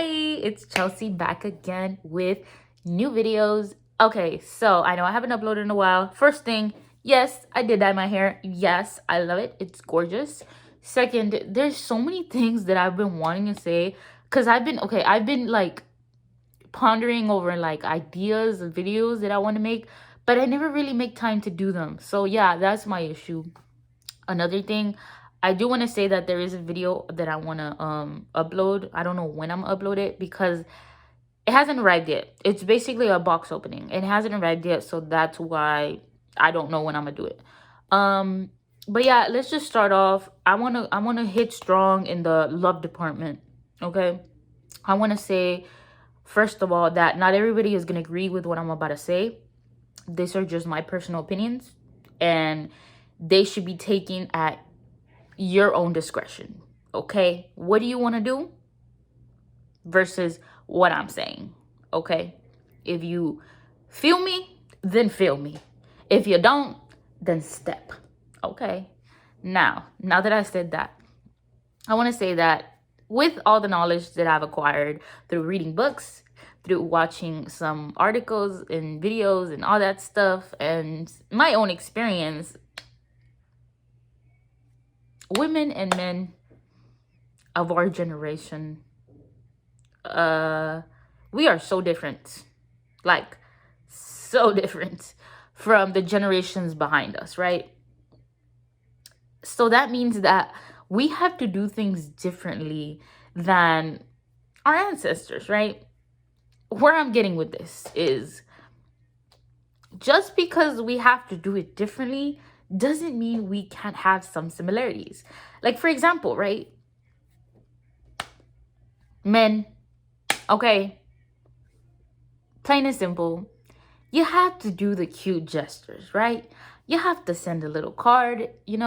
Hi, it's Chelsea back again with new videos. Okay, so I know I haven't uploaded in a while. First thing, yes, I did dye my hair. Yes, I love it. It's gorgeous. Second, there's so many things that I've been wanting to say because I've been like pondering over like ideas and videos that I want to make, but I never really make time to do them. So yeah, that's my issue. Another thing, I do want to say that there is a video that I want to upload. I don't know when I'm upload it because it hasn't arrived yet. It's basically a box opening. It hasn't arrived yet, so that's why I don't know when I'm gonna do it. Um, but yeah, let's just start off. I wanna hit strong in the love department. Okay, I want to say first of all that not everybody is gonna agree with what I'm about to say. These are just my personal opinions, and they should be taken at your own discretion. Okay, what do you want to do versus what I'm saying? Okay, if you feel me, then feel me. If you don't, then step. Okay, now that I said that, I want to say that with all the knowledge that I've acquired through reading books, through watching some articles and videos and all that stuff, and my own experience, women and men of our generation, we are so different, like so different from the generations behind us, right? So that means that we have to do things differently than our ancestors, right? Where I'm getting with this is just because we have to do it differently doesn't mean we can't have some similarities. Like, for example, right? Men, okay, plain and simple, you have to do the cute gestures, right? You have to send a little card, you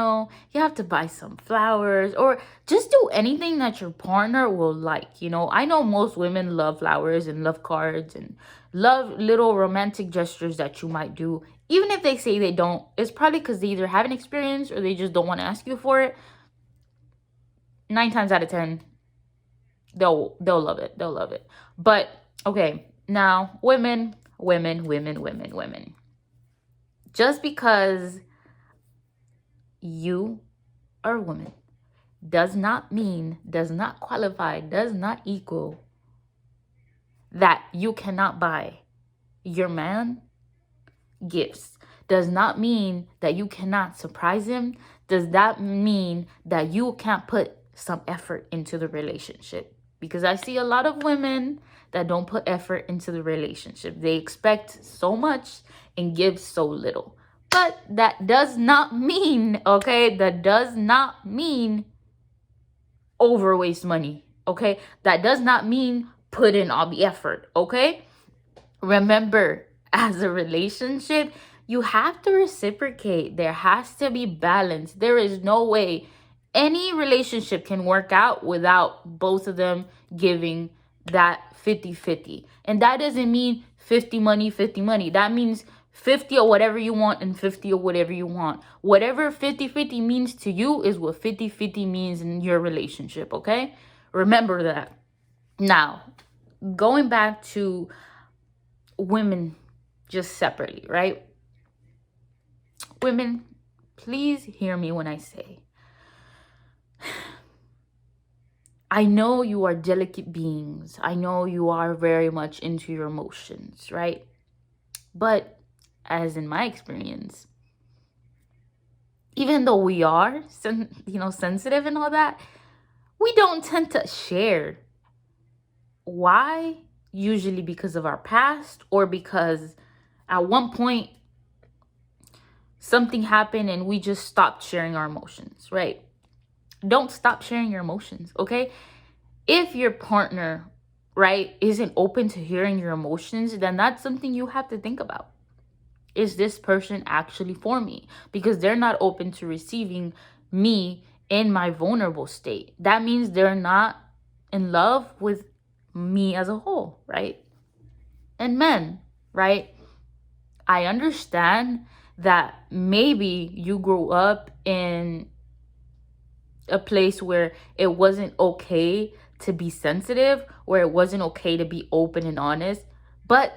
have to buy some flowers or just do anything that your partner will like. I know most women love flowers and love cards and love little romantic gestures that you might do. Even if they say they don't, it's probably because they either haven't experienced or they just don't want to ask you for it. 9 times out of 10, they'll love it. They'll love it. But okay, now women. Just because you are a woman does not mean, does not qualify, does not equal that you cannot buy your man gifts. Does not mean that you cannot surprise him. Does that mean that you can't put some effort into the relationship? Because I see a lot of women that don't put effort into the relationship. They expect so much and give so little. But that does not mean, okay, that does not mean over waste money, okay? That does not mean put in all the effort, okay? Remember, as a relationship, you have to reciprocate. There has to be balance. There is no way any relationship can work out without both of them giving that 50-50. And that doesn't mean 50 money, 50 money. That means 50 or whatever you want and 50 or whatever you want. Whatever 50-50 means to you is what 50-50 means in your relationship, okay? Remember that. Now, going back to women just separately, right? Women, please hear me when I say, I know you are delicate beings. I know you are very much into your emotions, right? But as in my experience, even though we are, sensitive and all that, we don't tend to share. Why? Usually because of our past or because at one point something happened and we just stopped sharing our emotions, right? Don't stop sharing your emotions, okay? If your partner, right, isn't open to hearing your emotions, then that's something you have to think about. Is this person actually for me? Because they're not open to receiving me in my vulnerable state. That means they're not in love with me as a whole, right? And men, right? I understand that maybe you grew up in a place where it wasn't okay to be sensitive, where it wasn't okay to be open and honest. But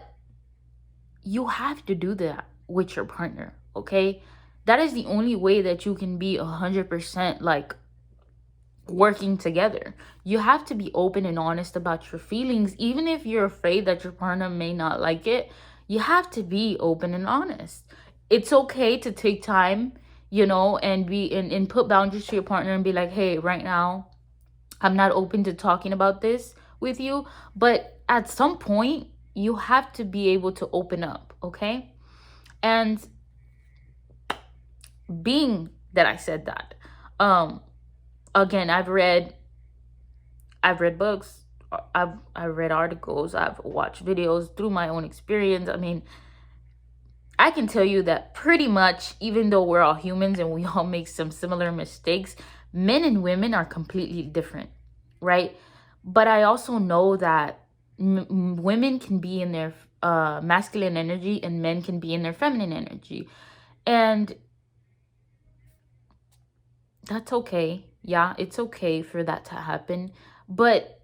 you have to do that with your partner, okay? That is the only way that you can be 100% like working together. You have to be open and honest about your feelings, even if you're afraid that your partner may not like it. You have to be open and honest. It's okay to take time, and and put boundaries to your partner and be like, hey, right now I'm not open to talking about this with you. But at some point, you have to be able to open up, okay? And being that I said that, again, I've read books, I've read articles, I've watched videos through my own experience. I mean, I can tell you that pretty much, even though we're all humans and we all make some similar mistakes, men and women are completely different, right? But I also know that women can be in their masculine energy and men can be in their feminine energy. And that's okay. Yeah, it's okay for that to happen. But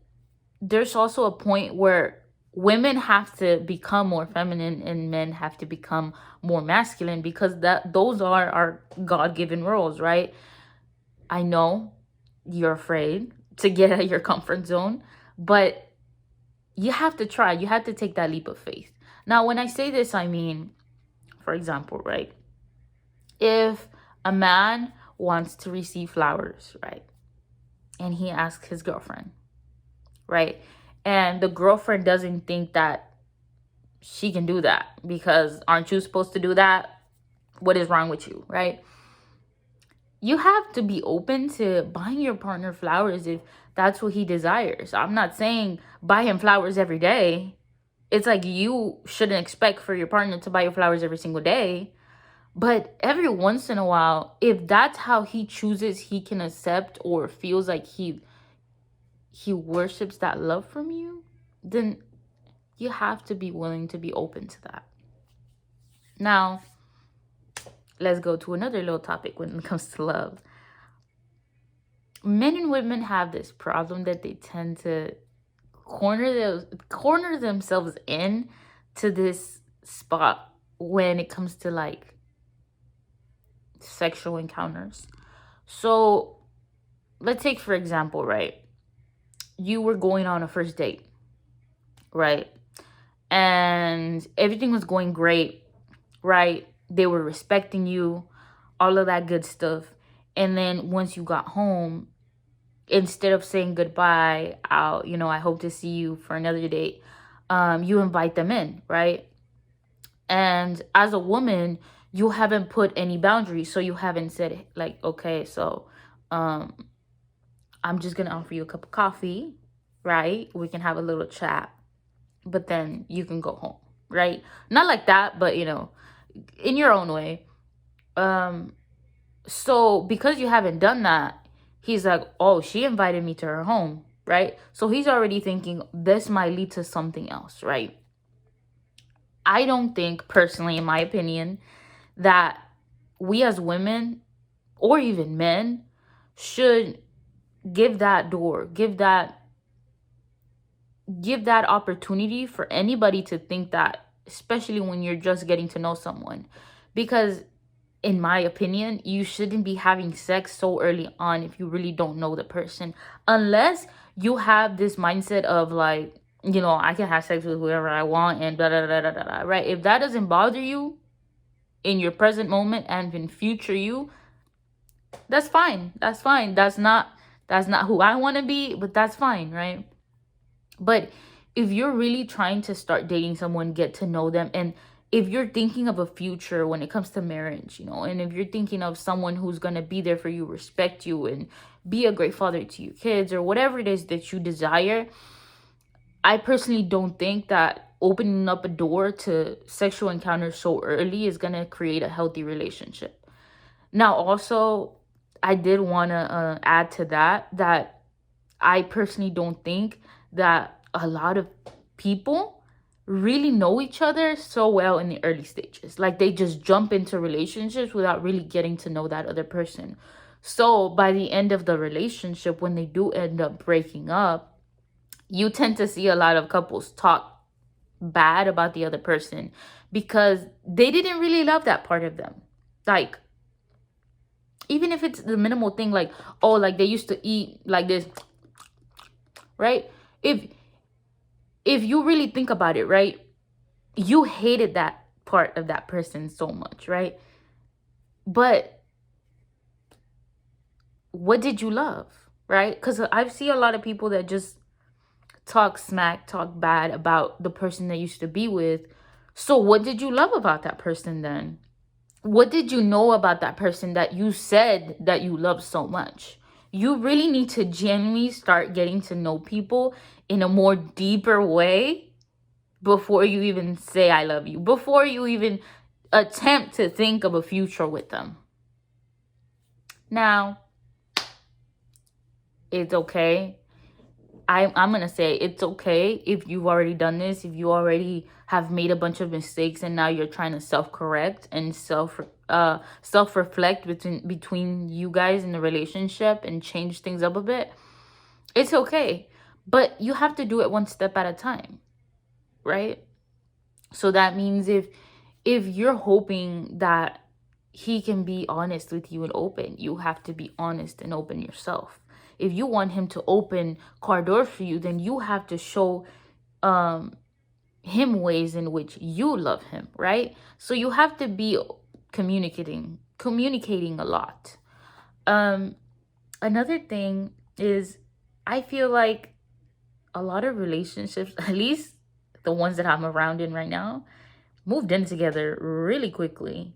there's also a point where women have to become more feminine and men have to become more masculine, because those are our God-given roles, right? I know you're afraid to get out of your comfort zone, but you have to try. You have to take that leap of faith. Now, when I say this, I mean, for example, right? If a man wants to receive flowers, right? And he asks his girlfriend, right? And the girlfriend doesn't think that she can do that, because aren't you supposed to do that? What is wrong with you, right? You have to be open to buying your partner flowers if that's what he desires. I'm not saying buy him flowers every day. It's like you shouldn't expect for your partner to buy you flowers every single day. But every once in a while, if that's how he chooses, he can accept or feels like he worships that love from you, then you have to be willing to be open to that. Now, let's go to another little topic when it comes to love. Men and women have this problem that they tend to corner themselves in to this spot when it comes to like sexual encounters. So let's take, for example, right? You were going on a first date, right? And everything was going great, right? They were respecting you, all of that good stuff. And then once you got home, instead of saying goodbye, I hope to see you for another date, you invite them in, right? And as a woman, you haven't put any boundaries. So you haven't said like, okay, so I'm just gonna offer you a cup of coffee, right? We can have a little chat, but then you can go home, right? Not like that, but in your own way. So because you haven't done that, he's like, oh, she invited me to her home, right? So he's already thinking this might lead to something else, right? I don't think, personally, in my opinion, that we as women or even men should give that door, give that opportunity for anybody to think that, especially when you're just getting to know someone. Because in my opinion, you shouldn't be having sex so early on if you really don't know the person, unless you have this mindset of like, I can have sex with whoever I want and da da da da da, right? If that doesn't bother you in your present moment and in future you, that's fine. That's fine. That's not who I want to be, but that's fine, right? But if you're really trying to start dating someone, get to know them, and if you're thinking of a future when it comes to marriage, and if you're thinking of someone who's going to be there for you, respect you, and be a great father to your kids, or whatever it is that you desire, I personally don't think that opening up a door to sexual encounters so early is going to create a healthy relationship. Now, also, I did want to add to that I personally don't think that a lot of people really know each other so well in the early stages. Like they just jump into relationships without really getting to know that other person. So by the end of the relationship, when they do end up breaking up, you tend to see a lot of couples talk bad about the other person because they didn't really love that part of them. Like, even if it's the minimal thing, like, oh, like they used to eat like this, right? If you really think about it, right, you hated that part of that person so much, right? But what did you love, right? Because I've seen a lot of people that just talk smack, talk bad about the person they used to be with. So what did you love about that person then? What did you know about that person that you said that you love so much? You really need to genuinely start getting to know people in a more deeper way before you even say I love you, before you even attempt to think of a future with them. Now, it's okay. I'm going to say it's okay if you've already done this, if you already have made a bunch of mistakes and now you're trying to self-correct and self-reflect between you guys in the relationship and change things up a bit. It's okay. But you have to do it one step at a time, right? So that means if you're hoping that he can be honest with you and open, you have to be honest and open yourself. If you want him to open car doors for you, then you have to show him ways in which you love him, right? So you have to be communicating a lot. Another thing is, I feel like a lot of relationships, at least the ones that I'm around in right now, moved in together really quickly.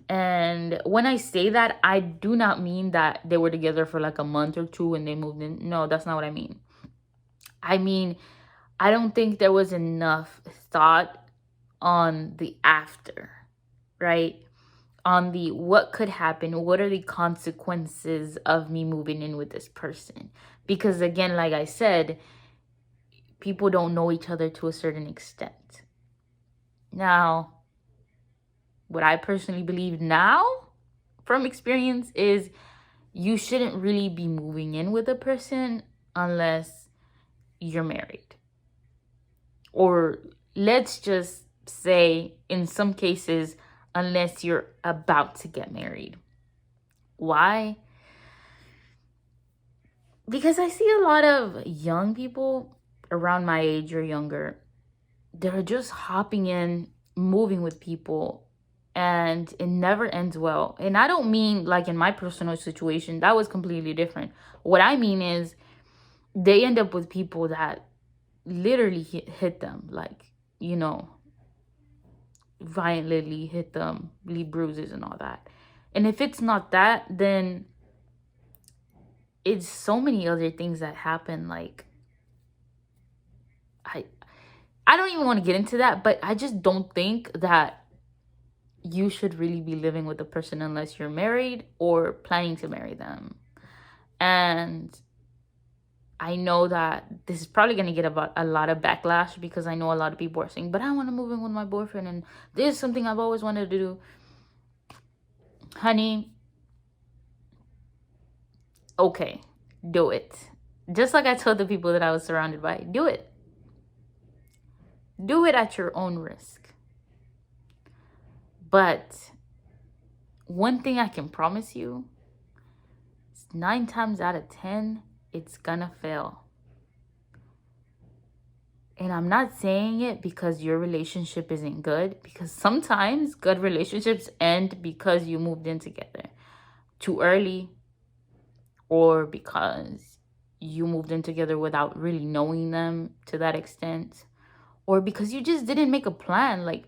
And when I say that, I do not mean that they were together for like a month or two and they moved in. No, that's not what I mean. I mean, I don't think there was enough thought on the after, right? On the what could happen, what are the consequences of me moving in with this person? Because again, like I said, people don't know each other to a certain extent. Now, what I personally believe now from experience is you shouldn't really be moving in with a person unless you're married. Or let's just say, in some cases, unless you're about to get married. Why? Because I see a lot of young people around my age or younger, they're just hopping in, moving with people, and it never ends well. And I don't mean like in my personal situation, that was completely different. What I mean is they end up with people that literally hit them, like, you know, violently hit them, leave bruises and all that. And if it's not that, then it's so many other things that happen. Like, I don't even want to get into that, but I just don't think that you should really be living with a person unless you're married or planning to marry them. And I know that this is probably going to get about a lot of backlash because I know a lot of people are saying, but I want to move in with my boyfriend and this is something I've always wanted to do. Honey, okay, do it. Just like I told the people that I was surrounded by, do it. Do it at your own risk. But one thing I can promise you, 9 times out of 10, it's gonna fail. And I'm not saying it because your relationship isn't good, because sometimes good relationships end because you moved in together too early, or because you moved in together without really knowing them to that extent, or because you just didn't make a plan. Like,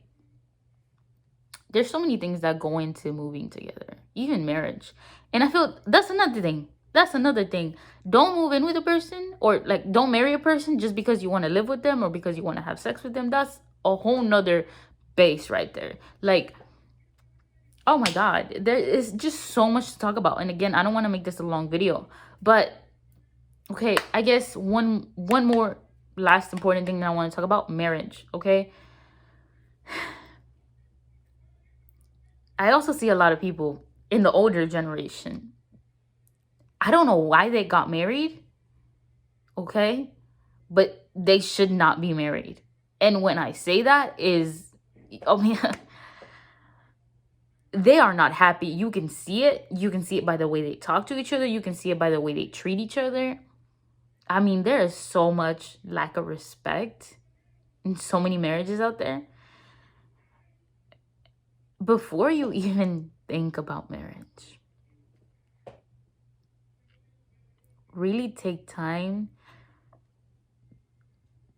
there's so many things that go into moving together, even marriage. And I feel that's another thing. That's another thing. Don't move in with a person, or like don't marry a person just because you want to live with them or because you want to have sex with them. That's a whole nother base right there. Like, oh my God, there is just so much to talk about. And again, I don't want to make this a long video, but okay, I guess one more last important thing that I want to talk about, marriage, okay? I also see a lot of people in the older generation. I don't know why they got married, okay? but they should not be married. And when I say that is, I mean, they are not happy. You can see it. You can see it by the way they talk to each other. You can see it by the way they treat each other. I mean, there is so much lack of respect in so many marriages out there. Before you even think about marriage, really take time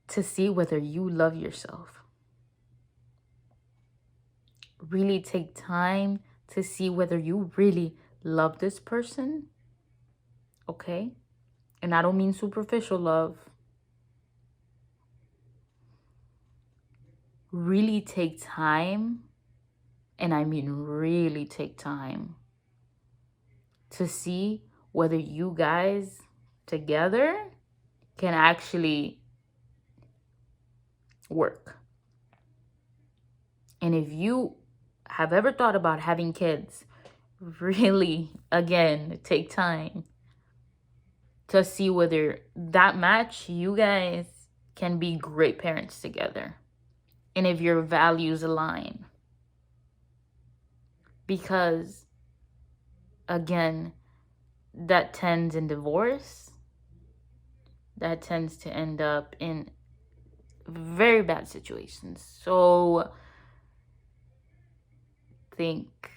to see whether you love yourself. Really take time to see whether you really love this person. Okay? And I don't mean superficial love. Really take time, and I mean really take time, to see whether you guys together can actually work. And if you have ever thought about having kids, really, again, take time to see whether that match, you guys can be great parents together. And if your values align. Because, again, that tends in divorce. That tends to end up in very bad situations. So think,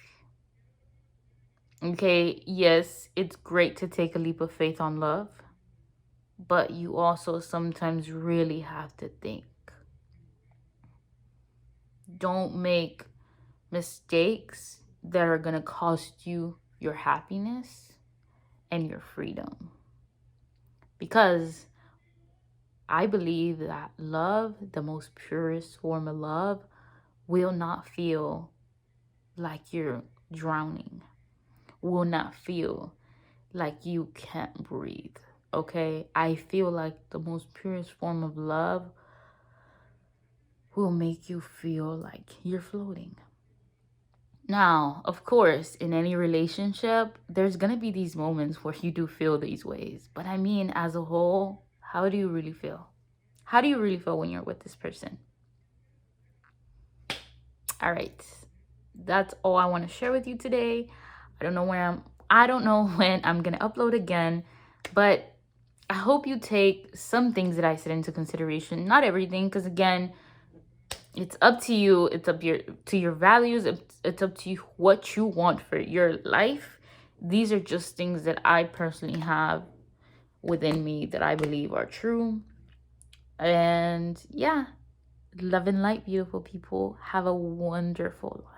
okay, yes, it's great to take a leap of faith on love, but you also sometimes really have to think. Don't make mistakes that are going to cost you your happiness and your freedom. Because I believe that love, the most purest form of love, will not feel like you're drowning, will not feel like you can't breathe. Okay? I feel like the most purest form of love will make you feel like you're floating. Now, of course, in any relationship, there's gonna be these moments where you do feel these ways. But I mean, as a whole, how do you really feel? How do you really feel when you're with this person? All right. That's all I want to share with you today. I don't know when I'm gonna upload again, but I hope you take some things that I said into consideration. Not everything, because again, it's up to you. It's up to your values. It's up to you what you want for your life. These are just things that I personally have within me that I believe are true. And yeah, love and light, beautiful people. Have a wonderful life.